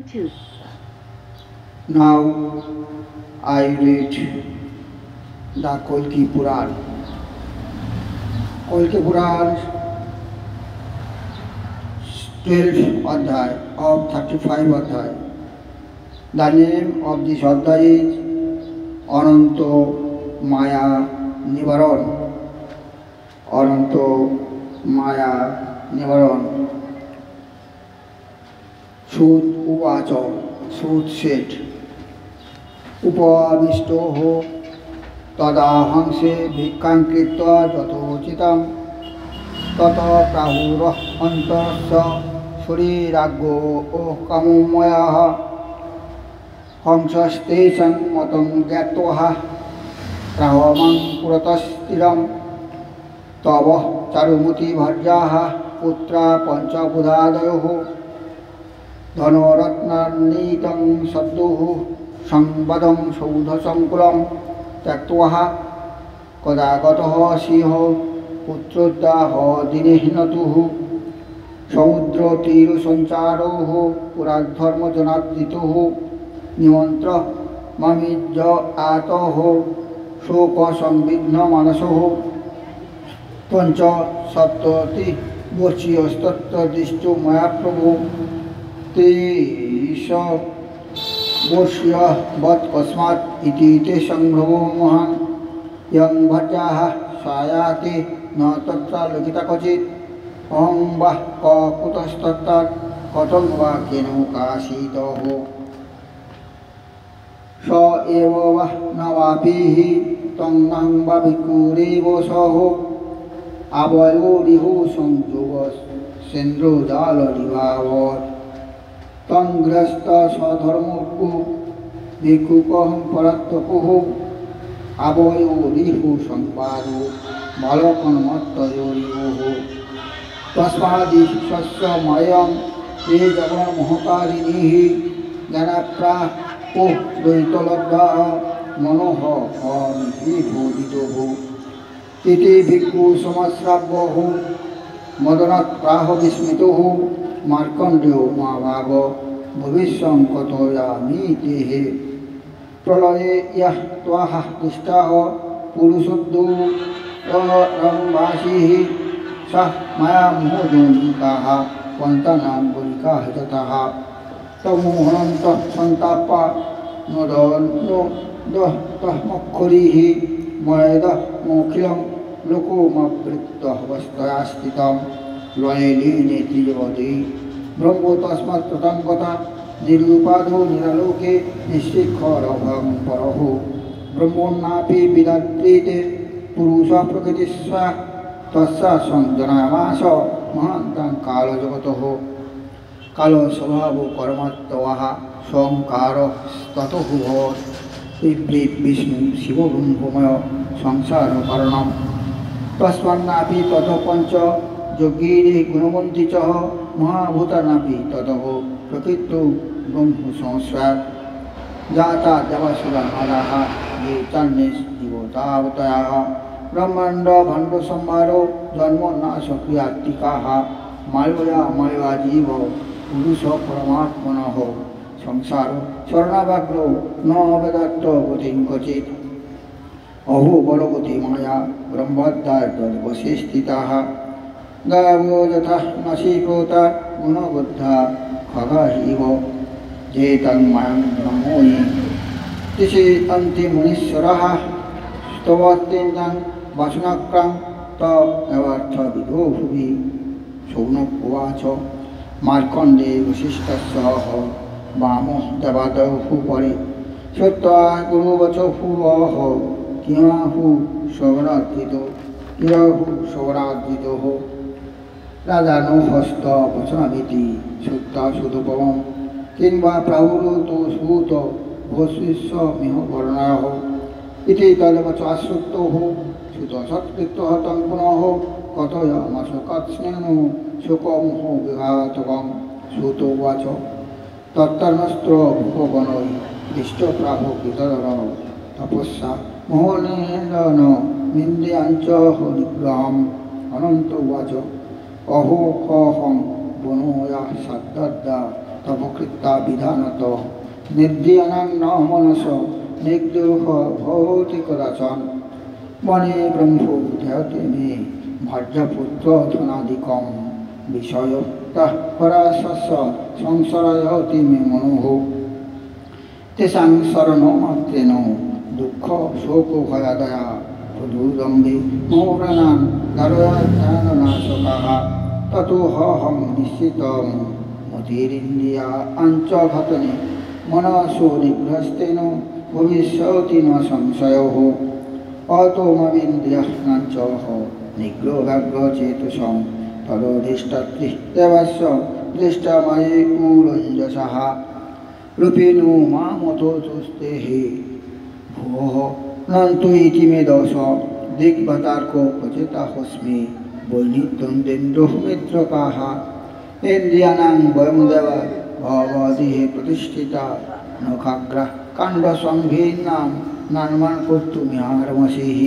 Two. Now I read the Kalki Puran. Kalki Puran 12 Adhyay of 35 Adhyay. The name of this Adhyay is Ananto Maya Nivaran. Ananto Maya Nivaran. Sud Uvacha. Sud said, Upavishtoho tadahangse bhikkhaṃ kritva yathochitam tata prahurah antarasya suriraggo kamumayaha hamsastesaṃ matam gyatvaha pravamam puratasstiram tava charumati bharyaha putra panchabudhadayoho धनरत्नान्वितं सद्दुः संवदं सौधसङ्कुलं त्यक्त्वा कदा गतः सिंह पुत्रोद्दाह दिनेह नतुः समुद्रतीरसञ्चारोः पुराधर्मजनार्दितुः निमन्त्रममिज्ज आतः शोकसंविघ्नमानसः पञ्चसप्ततिवर्षीयस्तत्र मया प्रभु तेष वर्ष्य वत् कस्मात् इति ते संभ्रमो महान् यं भट्टाः सायाति न तत्र लिखिता क्वचित् अहं वा कुतस्तत्र कथं वा केनोकाशीतः स एव वा न वापीहि तं नहं वा भिक्खुरेव सः आवयोरिहो संयोगस्सेन्द्रोजालरिवावत् तंग्रस्त स्वधर्मोपु भिक्षुकहं परत्वपुः आवयोरिहु संपादो बालकन्मत्तयोरिवोः तस्मादिशस्यमयं ते जगन्मोहकारिणीः ज्ञानप्राप्तो द्वैतलब्धाः मनोः अमिति बोधितोः इति भिक्षुसमश्राव्यः मदनात्प्राह विस्मितोः मार्कण्डेयो महाभाग भविष्यं कथयामि ते प्रलये यः त्वाः दुष्टः पुरुषोद्धरम्भासिः सः मया मोहजनिकाः पन्तानां गुलिकाः जताः तमोहनन्तः सन्तापा नोदन्तः मयदः मोखिलं लोकोमवृत्तः वस्तया स्थितम् लयेली नेत्रियवती ब्रह्मो तस्मात् ततं गता निरुपाधो निरलोके निश्चिखरभं परहो ब्रह्मोन्नापि विदत्रीते पुरुषः प्रकृतिस्व तस्या संजनामास महान्तं कालजगतः कालस्वभावो कर्मत्वः संकारस्ततो भवत् विप्रीत विष्णु शिवब्रह्ममय संसारकारणं तस्मान्नापि ततो पञ्च योगीरे गुणवन्ति च महाभूतानापि ततः प्रकृतो ब्रह्म संस्वात् जाता देवासुराः ये चान्ये जीवतावतयाः ब्रह्माण्डभण्डसंहारो जन्मनाशक्रियात्मिकाः मायया माया जीव पुरुष परमात्मनः संसारो शरणाव्याघ्रो न वेदात्त गतिं क्वचित् अहो बलवती माया ब्रह्मोद्धारतद्वशे स्थिताः गावो यथा नशीकोता गुणबुद्धा खगा इव जेतन्मयं नमोयि तिषि अन्तिमुनीश्वरः स्तवत्यन्तं वासनाक्रां तमेवार्थविदो भुवि शौनक उवाच मार्कण्डे वसिष्ठस्सह वामो देवादयुः परे श्रुत्वा गुरुवचो भुवः कियाहु श्रवणार्थितो श्रवणार्थितोः राजानो हस्त वचनमिति श्रुत्वा सुदुपमं किं वा प्राहुरुतो सूत भोस्विश्वमिह वर्णाः इति तद्वचाश्रुतोः श्रुतसत्कृतः तं पुनः कथयामाशोकात्स्नेनो शोकमोहो विघातकं श्रुतोवाच तत्तर्मस्त्र भुवनৈ दिष्टप्राहो वितदर तपस्या मोहनेन निन्द्रियाञ्च निग्रहम् अनन्तोवाच अहो कहं वनोया सद्दद्दा তপকৃত্তা বিধানত নির্দিয়ানাং ন মনস নিগ্রহ ভৌতি কদাচন বনে ব্রহ্ম ধ্যায়তে মে ভার্যপুত্র ধনাদিকম বিষয়োক্তঃ পরাশস্য সংসরায়তি মে মনোঃ তেষাং শরণমাত্রেণ দুঃখ শোক ভয়াদয়া প্রদুদম্বে মোহপ্রাণান ধারয়াধ্যাননাশকাঃ ততোহং নিশ্চিতং মতিরিন্দ্রিয়া আঞ্চঘটনে মনসো নিগ্রহস্তেন ভবিষ্যতি ন সংশয়ঃ অতোমবিন্দ্রিয়াণাঞ্চঃ নিগ্রহাগ্রচেতসং তদধিষ্ঠাত্রিদেবস্য দৃষ্টাময়ী কুলঞ্জসः রূপেণো মামতোস্তে ভুবঃ নন্তু ইতি মে দশ দিগ্বতার্কো প্রচেতাহস্মি বৈনিত্যন্দেন্দ্রমিত্রকাः ইন্দ্রিয়াণাং বয়মদেব ভবদেহে প্রতিষ্ঠিতা নখাগ্রহ কাণ্ডসংঘীর্ণাং নান্মান কর্তুমিহারমসিः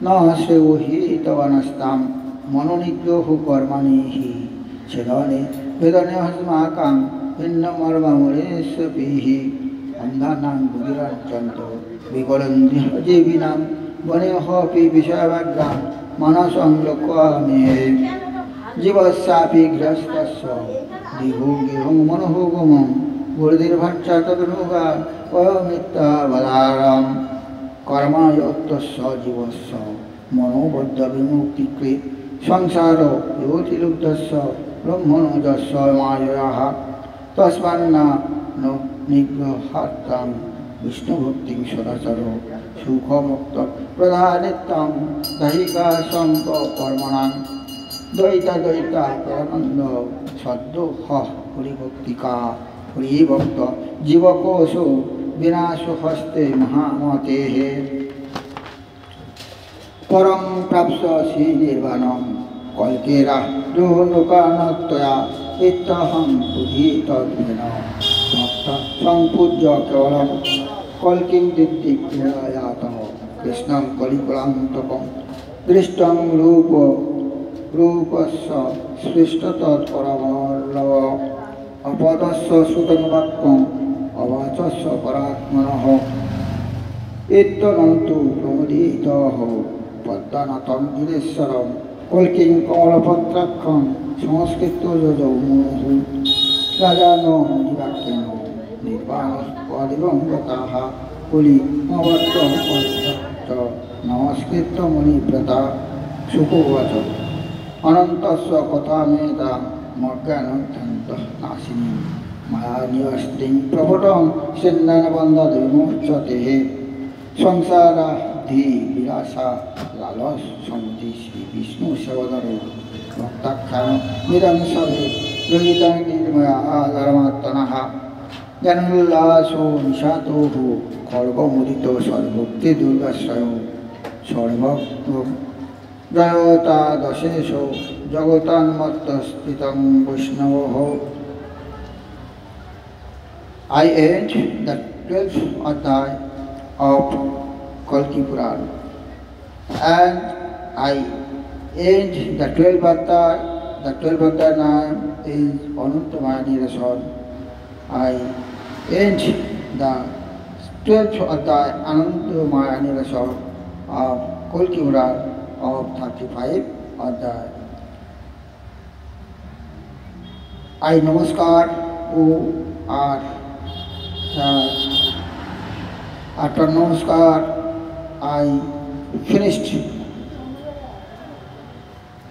ন শ্রেয়ো হি তবনস্তাং মনোনিগ্রহ কর্মাণি হি ছেদনে বেদনে হস্মাকাং ভিন্নমর্মমূলেষ্বপিः অন্ধানাং বুদ্ধিরাঞ্চন্ত বিকলেন্দ্রিয়জীবিনাং বনেহপি বিষয়ব্যাঘ্রাং মনসং লোকামেহে জীবস্যাপি গৃহস্থস্য দিহো গৃহং মনোঃ গমং বুদ্ধির্ভক্ষা তদনুগা অমিত্যাবধারম কর্মায়ত্তস্য জীবস্য মনোবদ্ধ বিমুক্তিকৃত সংসার জ্যোতিলুব্ধস্য ব্রহ্মণো যস্য মায়য়াঃ তস্মান্না নিগ্রহার্থাং বিষ্ণুভক্তিং সদাচর সুখমুক্ত প্রধানিত্যং দহিকা সম্পকর্মণাং দ্বৈতা পরমানন্দ সদ্দোহ হরিভক্তিকা হরিভক্ত জীবকোষো বিনাশো হস্তে মহামতেঃ পরং প্রাপ্স্যসি নির্বাণং কল্কেরা লোকানত্বয়া ইত্যহং বুদ্ধিতদ্ভেন ভক্ত সংপূজ্য কেবলং কল্কিং দিব্যয়াতঃ কৃষ্ণং কলিকুলান্তকং দৃষ্টং রূপস্য সৃষ্টতৎপরবল্লভ অপদস্য সুতং বাক্যং অবাচস্য পরাত্মনঃ ইত্যনন্তু প্রমোদিতঃ পদ্মনাথং গিরেশ্বরং কল্কিং কমলপত্রাক্ষং সংস্কৃত্য যজৌ মুহুঃ রাজানো নিবাক্যেন নির্বাণস্পদিবঙ্গতাঃ কলি মবত্ত নমস্কৃত্য মুনিব্রতা সুখোবাচ অনন্তস্য কথামেতাং মজ্ঞানন্তঃ নাশিনী মায়া নিয়স্তিং প্রভুটং সিন্নানবন্ধাদ বিমোচ্যতে সংসারাধি Vilas লালস সমতি Shri Vishnu সেবদর ভক্তাখ্যান নিরংসবে রহিতাং নির্ময়া ধর্মাত্মনঃ জ্ঞানোল্লাসো নিশাতোঃ খড়গমুদিত সর্বভক্তি দুর্গাশ্রয় সর্বজয়তাদশেষ জগতান্মত্তস্থিতং বৈষ্ণবঃ I end the 12th adhyay of Kalki Purana, and I end the 12th adhyay. The 12th adhyay name is Anantamaya Rasan. I end the 12th adhyay Anantamaya Rasan of Kalki Purana of 35 adhyay. I namaskar who are after namaskar, I finished